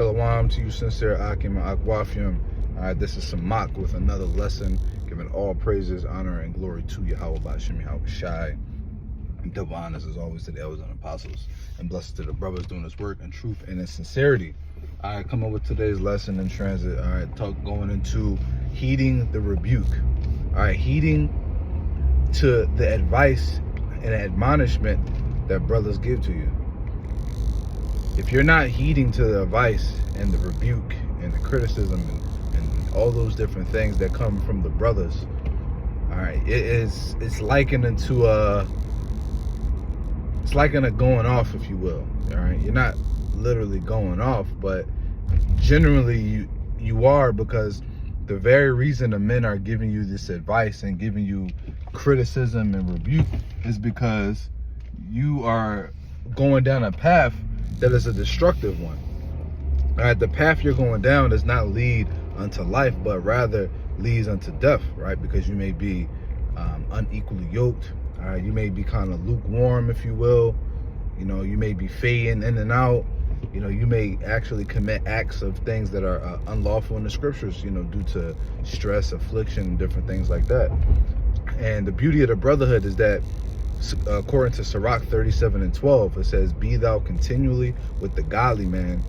Shalom to you, sincere Akim and Akwafim. This is Samak with another lesson, giving all praises, honor, and glory to Yahweh Bashim Yahweh Shai. Double honors as always to the elders and apostles, and blessed to the brothers doing this work in truth and in sincerity. I come up with today's lesson in transit. Going into heeding the rebuke. Heeding to the advice and admonishment that brothers give to you. If you're not heeding to the advice and the rebuke and the criticism and all those different things that come from the brothers, it's likened into a going off, if you will. You're not literally going off, but generally you are, because the very reason the men are giving you this advice and giving you criticism and rebuke is because you are going down a path that is a destructive one. The path you're going down does not lead unto life, but rather leads unto death, because you may be unequally yoked. You may be kind of lukewarm, if you will. You may be fading in and out. You may actually commit acts of things that are unlawful in the scriptures, due to stress, affliction, and different things like that. And the beauty of the brotherhood is that, according to Sirach 37:12, it says, "Be thou continually with the godly man,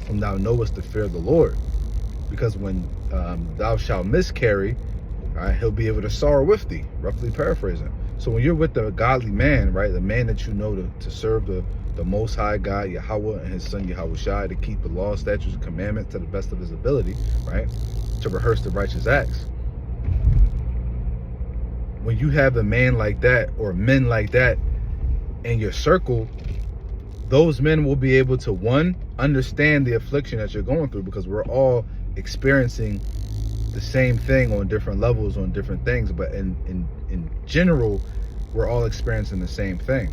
whom thou knowest to fear the Lord. Because when thou shalt miscarry, he'll be able to sorrow with thee," roughly paraphrasing. So when you're with the godly man, the man that you know to serve the Most High God, Yahweh, and his son Yahweh Shai, to keep the law, statutes, and commandments to the best of his ability, to rehearse the righteous acts. When you have a man like that, or men like that in your circle, those men will be able to, one, understand the affliction that you're going through, because we're all experiencing the same thing on different levels, on different things, but in general, we're all experiencing the same thing.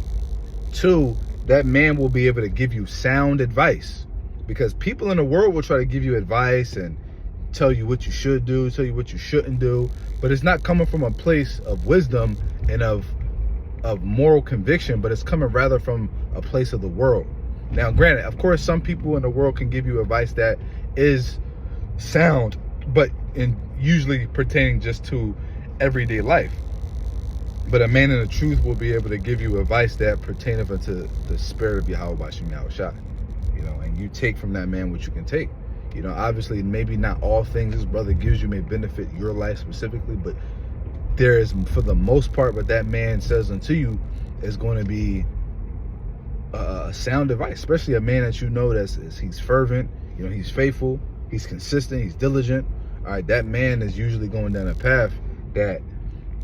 Two, that man will be able to give you sound advice, because people in the world will try to give you advice and tell you what you should do, tell you what you shouldn't do, but it's not coming from a place of wisdom and of moral conviction, but it's coming rather from a place of the world. Now, granted, of course, some people in the world can give you advice that is sound, but usually pertaining just to everyday life. But a man in the truth will be able to give you advice that pertaineth unto the spirit of Yahweh Bashim Yahweh Shai. And you take from that man what you can take. Obviously, maybe not all things his brother gives you may benefit your life specifically, but there is, for the most part, what that man says unto you is going to be sound advice, especially a man that he's fervent, he's faithful, he's consistent, he's diligent. That man is usually going down a path that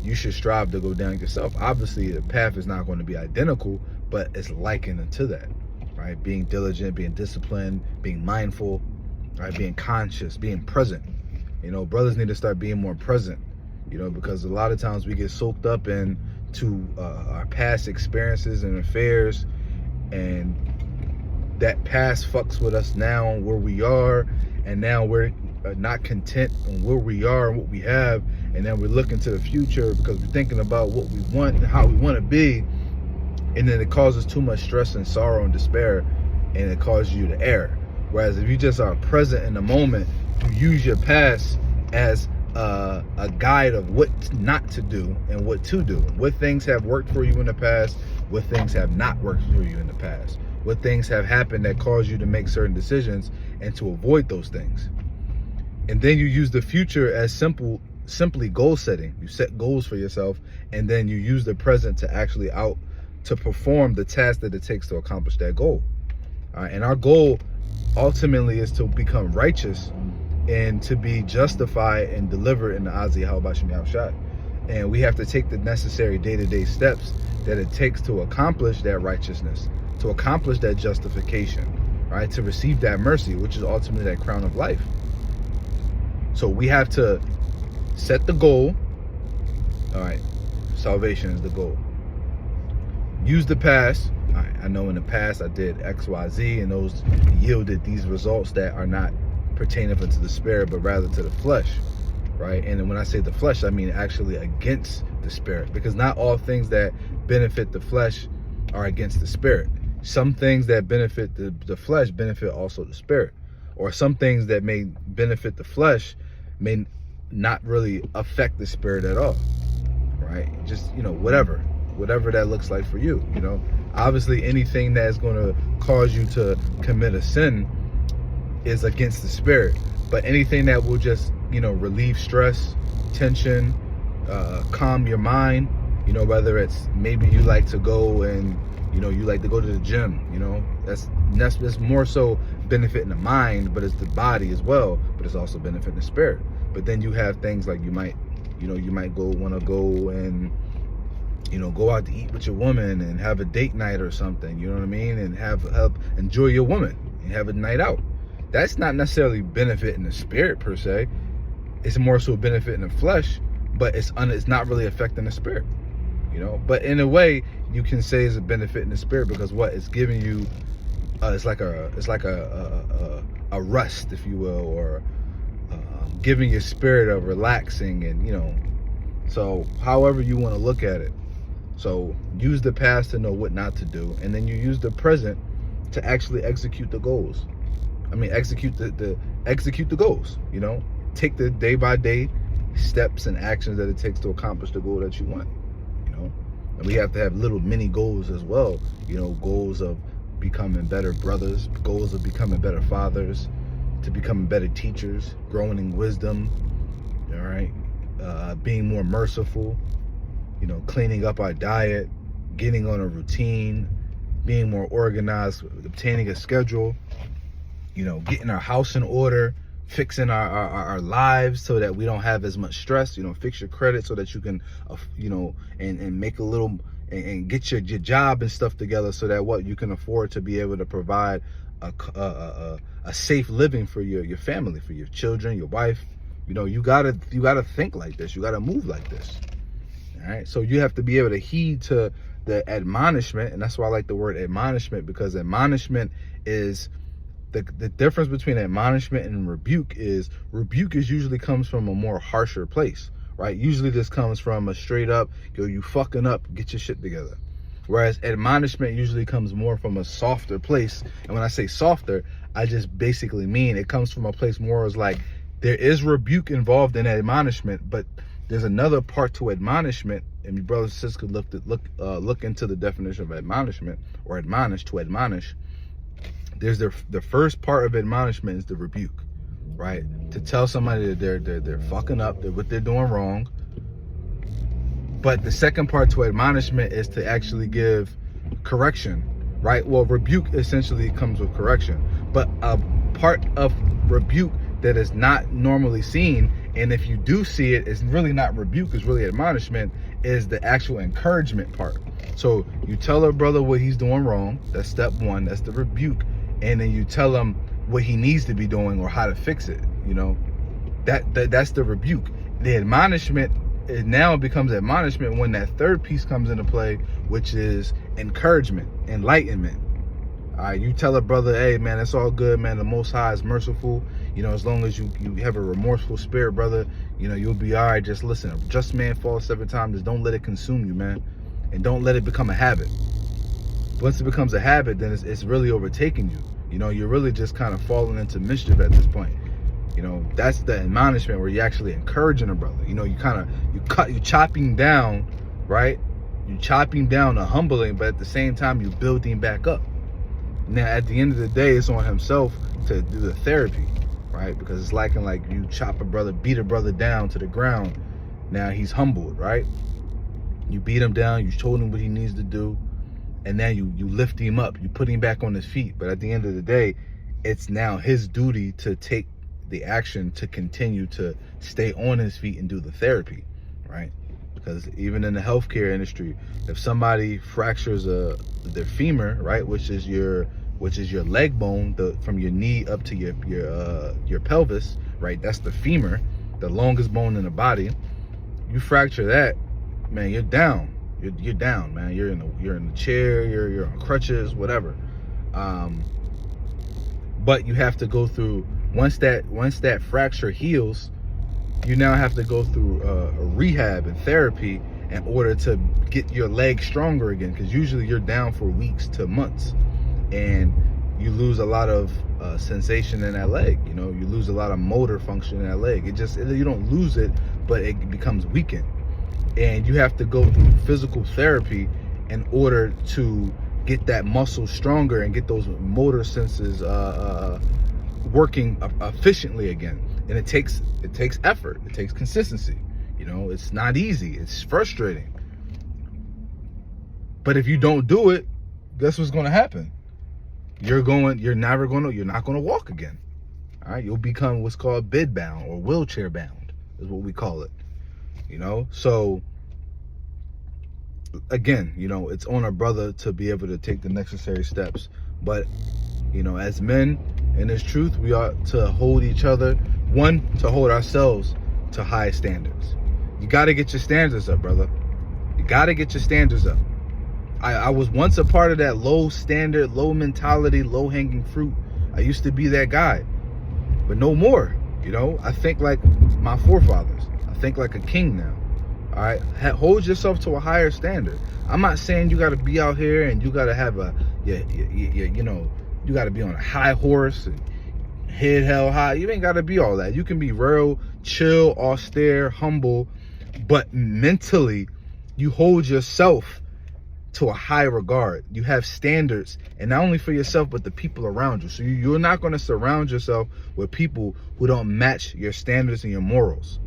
you should strive to go down yourself. Obviously, the path is not going to be identical, but it's likened to that, Being diligent, being disciplined, being mindful, being conscious, being present. Brothers need to start being more present, because a lot of times we get soaked up into our past experiences and affairs, and that past fucks with us now, where we are, and now we're not content on where we are and what we have, and then we're looking to the future because we're thinking about what we want and how we want to be, and then it causes too much stress and sorrow and despair, and it causes you to err. Whereas if you just are present in the moment, you use your past as a guide of what not to do and what to do. What things have worked for you in the past, what things have not worked for you in the past, what things have happened that caused you to make certain decisions, and to avoid those things. And then you use the future as simply goal setting. You set goals for yourself, and then you use the present to actually to perform the task that it takes to accomplish that goal. And our goal ultimately is to become righteous and to be justified and delivered in the eyes of Yahweh Bashim Yahweh Shai. And we have to take the necessary day-to-day steps that it takes to accomplish that righteousness, to accomplish that justification, to receive that mercy, which is ultimately that crown of life. So we have to set the goal. Salvation is the goal. Use the past. I know in the past I did X, Y, Z, and those yielded these results that are not pertaining unto the spirit, but rather to the flesh, And when I say the flesh, I mean actually against the spirit, because not all things that benefit the flesh are against the spirit. Some things that benefit the flesh benefit also the spirit. or some things that may benefit the flesh may not really affect the spirit at all, right? Just, whatever that looks like for you. Obviously anything that's going to cause you to commit a sin is against the spirit, but anything that will just, relieve stress, tension, calm your mind, whether it's maybe you like to go and, you like to go to the gym, that's more so benefiting the mind, but it's the body as well, but it's also benefiting the spirit. But then you have things like you might want to go and, go out to eat with your woman and have a date night or something, you know what I mean? And help enjoy your woman and have a night out. That's not necessarily benefiting the spirit per se. It's more so benefiting the flesh, but it's not really affecting the spirit, But in a way, you can say it's a benefit in the spirit because what it's giving you, it's like a rest, if you will, or giving your spirit a relaxing, and so however you want to look at it. So use the past to know what not to do, and then you use the present to actually execute the goals. Execute the goals. Take the day by day steps and actions that it takes to accomplish the goal that you want. And we have to have little mini goals as well. Goals of becoming better brothers, goals of becoming better fathers, to becoming better teachers, growing in wisdom. All right, being more merciful. Cleaning up our diet, getting on a routine, being more organized, obtaining a schedule, getting our house in order, fixing our lives so that we don't have as much stress, fix your credit so that you can, and make a little, and get your job and stuff together so that you can afford to be able to provide a safe living for your family, for your children, your wife. You gotta think like this. You gotta move like this. All right, so you have to be able to heed to the admonishment, and that's why I like the word admonishment, because admonishment is the difference between admonishment and rebuke is usually comes from a more harsher place, right? Usually this comes from a straight up, you fucking up, get your shit together. Whereas admonishment usually comes more from a softer place. And when I say softer, I just basically mean it comes from a place more as like there is rebuke involved in admonishment, but there's another part to admonishment, and your brothers and sisters could look into the definition of admonishment, or admonish, to admonish. There's the first part of admonishment is the rebuke, right? To tell somebody that they're fucking up, that what they're doing wrong. But the second part to admonishment is to actually give correction, right? Well, rebuke essentially comes with correction, but a part of rebuke that is not normally seen, and if you do see it, it's really not rebuke, it's really admonishment, is the actual encouragement part. So you tell a brother what he's doing wrong, that's step one, that's the rebuke, and then you tell him what he needs to be doing or how to fix it. That's the rebuke. The admonishment, it now becomes admonishment when that third piece comes into play, which is encouragement, enlightenment. All right, you tell a brother, hey man, it's all good, man, the Most High is merciful. As long as you have a remorseful spirit, brother, you'll be all right. Just listen, a just man falls 7 times. Just don't let it consume you, man. And don't let it become a habit. Once it becomes a habit, then it's really overtaking you. You're really just kind of falling into mischief at this point. That's the admonishment where you're actually encouraging a brother. You chopping down, right? You chopping down a humbling, but at the same time, you building back up. Now, at the end of the day, it's on himself to do the therapy, right? Because it's like you chop a brother, beat a brother down to the ground. Now he's humbled, right? You beat him down, you told him what he needs to do, and now you lift him up, you put him back on his feet. But at the end of the day, it's now his duty to take the action to continue to stay on his feet and do the therapy, right? Because even in the healthcare industry, if somebody fractures their femur, right, which is your leg bone, from your knee up to your pelvis, right? That's the femur, the longest bone in the body. You fracture that, man, you're down. You're down, man. You're in the chair. You're on crutches, whatever. But you have to go through once that fracture heals. You now have to go through a rehab and therapy in order to get your leg stronger again. Because usually you're down for weeks to months, and you lose a lot of sensation in that leg. You know, you lose a lot of motor function in that leg. You don't lose it, but it becomes weakened. And you have to go through physical therapy in order to get that muscle stronger and get those motor senses working efficiently again. And it takes effort. It takes consistency. You know, it's not easy. It's frustrating. But if you don't do it, guess what's going to happen? You're not going to walk again. All right, you'll become what's called bedbound or wheelchair bound, is what we call it. You know, so again, you know, it's on a brother to be able to take the necessary steps. But, you know, as men in this truth, we ought to hold each other, to hold ourselves to high standards. You got to get your standards up, brother. You got to get your standards up. I was once a part of that low standard, low mentality, low hanging fruit. I used to be that guy, but no more. You know, I think like my forefathers. I think like a king now. All right, hold yourself to a higher standard. I'm not saying you got to be out here and you got to have you know, you got to be on a high horse and head held high. You ain't got to be all that. You can be real chill, austere, humble, but mentally you hold yourself to a high regard. You have standards, and not only for yourself but the people around you. So you're not going to surround yourself with people who don't match your standards and your morals.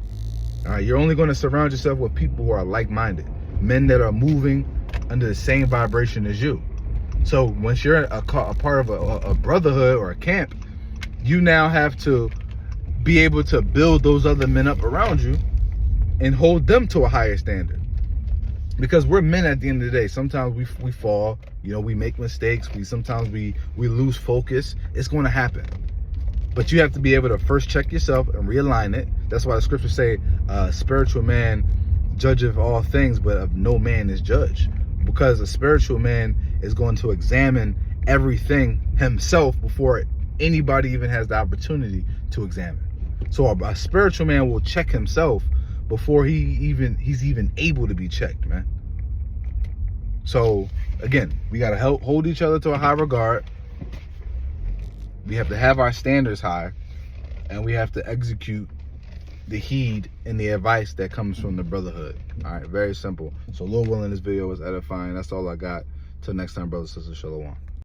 All right, you're only going to surround yourself with people who are like-minded, men that are moving under the same vibration as you. So once you're a part of a brotherhood or a camp, you now have to be able to build those other men up around you and hold them to a higher standard. Because we're men at the end of the day. Sometimes we fall, you know, we make mistakes. Sometimes we lose focus. It's going to happen. But you have to be able to first check yourself and realign it. That's why the scriptures say, spiritual man judgeth all things, but of no man is judged. Because a spiritual man is going to examine everything himself before anybody even has the opportunity to examine. So a spiritual man will check himself before he's even able to be checked, man. So again, we got to hold each other to a high regard. We have to have our standards high, and we have to execute the heed and the advice that comes from the brotherhood. All right, very simple. So Lord willing, this video was edifying. That's all I got. Till next time, brothers and sisters, shalom.